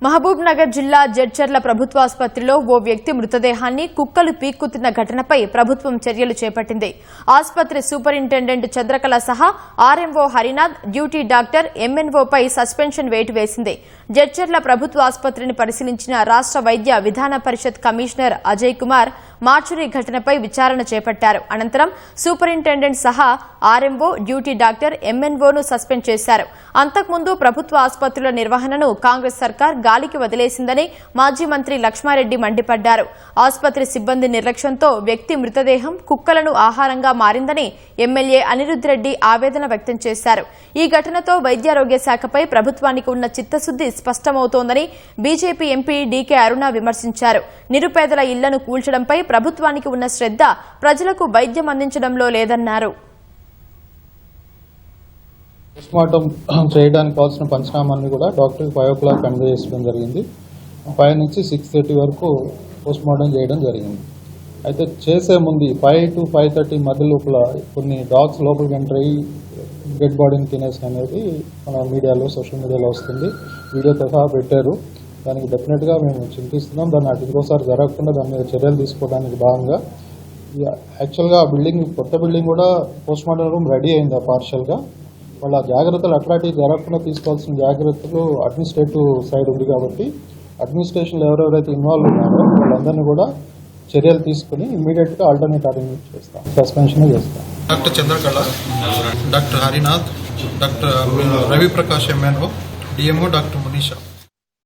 మహబూబ్ నగర్ జిల్లా జడ్చర్ల ప్రభుత్వ ఆసుపత్రిలో ఓ వ్యక్తి మృతదేహాన్ని కుక్కలు పీక్కుతున్న ఘటనపై ప్రభుత్వం చర్యలు చేపట్టింది. ఆసుపత్రి సూపరింటెండెంట్ చంద్రకళ సహా ఆర్ఎంఓ హరినాథ్, డ్యూటీ డాక్టర్ ఎంఎన్ఓపై సస్పెన్షన్ వేటు వేసింది. జడ్చర్ల ప్రభుత్వ ఆసుపత్రిని పరిశీలించిన రాష్ట్ర వైద్య విధాన పరిషత్ కమిషనర్ అజయ్ కుమార్ మార్చురీ ఘటనపై విచారణ చేపట్టారు. అనంతరం సూపరింటెండెంట్ సహా ఆర్ఎంఓ, డ్యూటీ డాక్టర్ ఎంఎన్ఓను సస్పెండ్ చేశారు. అంతకుముందు ప్రభుత్వ ఆసుపత్రుల నిర్వహణను కాంగ్రెస్ సర్కార్ గాలికి వదిలేసిందని మాజీ మంత్రి లక్ష్మారెడ్డి మండిపడ్డారు. ఆసుపత్రి సిబ్బంది నిర్లక్ష్యంతో వ్యక్తి మృతదేహం కుక్కలను ఆహారంగా మారిందని ఎమ్మెల్యే అనిరుద్ రెడ్డి ఆవేదన వ్యక్తం చేశారు. ఈ ఘటనతో వైద్యారోగ్య శాఖపై ప్రభుత్వానికి ఉన్న చిత్తశుద్ది స్పష్టమవుతోందని బీజేపీ ఎంపీ డీకే అరుణ విమర్శించారు. నిరుపేదల ఇళ్లను కూల్చడంపై ప్రభుత్వానికి ఉన్న శ్రద్ధ ప్రజలకు వైద్యం అందించడంలో లేదన్నారు. పోస్ట్మార్టం చేయడానికి కావాల్సిన పంచనామాన్ని కూడా డాక్టర్ 5 o'clock కన్వే చేయడం జరిగింది. 5 నుంచి 6:30 వరకు పోస్ట్మార్టం చేయడం జరిగింది. అయితే చేసే ముందు 5 to 5:30 మధ్య లోపల కొన్ని డాగ్స్ లోపలికి ఎంటర్ అయ్యి డెడ్ బాడీని తినేసి అనేది మన మీడియాలో, సోషల్ మీడియాలో వస్తుంది. వీడియోతో సహా పెట్టారు. దానికి డెఫినెట్గా మేము చింతిస్తున్నాం. దాన్ని అటు ఇంకోసారి జరగకుండా దాని మీద చర్యలు తీసుకోవడానికి భాగంగా యాక్చువల్గా ఆ బిల్డింగ్, కొత్త బిల్డింగ్ కూడా పోస్ట్మార్టం రూమ్ రెడీ అయింది పార్షియల్గా. వాళ్ళ జాగ్రత్తలు అట్లాంటివి జరగకుండా తీసుకోవాల్సిన జాగ్రత్తలు అడ్మినిస్ట్రేటివ్ సైడ్ ఉంది కాబట్టి అడ్మినిస్ట్రేషన్లో ఎవరెవరైతే ఇన్వాల్వ్ ఉన్నారో వాళ్ళందరినీ కూడా చర్యలు తీసుకుని ఇమీడియట్గా ఆల్టర్నేట్ అరేంజ్ చేస్తాం, సస్పెన్షన్ చేస్తాం. Doctor Chandrakala, doctor Harinath, doctor Ravi Prakash MNO, DMO doctor Munisha.